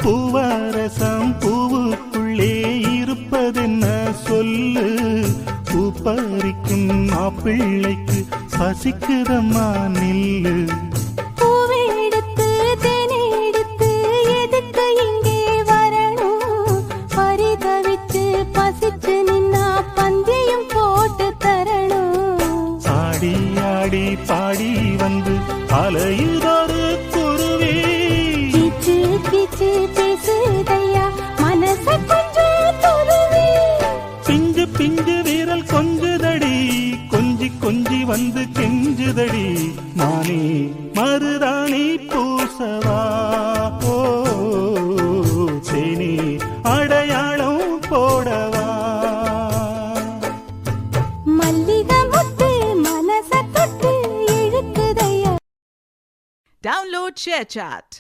பூவரசம் பூவுக்குள்ளே இருப்பதென்ன சொல்லு, பூப்பறிக்கும் மாப்பிள்ளைக்கு பசிக்குதம்மா நில்லு. பூவெடுத்து தேனெடுத்து எதுக்கு இங்கே வரணும், பரிதவிச்சு பசிச்சு நின்னா பந்தியும் போட்டு தரணும். ஆடி ஆடி பாடி வந்து அலையுதொரு குருவி, கீச்சு கீச்சு பேசுதையா மனச கொஞ்சம் துருவி. பிஞ்சு பிஞ்சு வீரல் கொஞ்சுதடி, கொஞ்சி கொஞ்சி வந்து கெஞ்சுதடி. மானே மருதாணி பூசவா, ஓ தேனி அடையாளம் போடவா. மல்லிகை முத்து மனச தொட்டு இழுக்குதையா. Download ShareChat.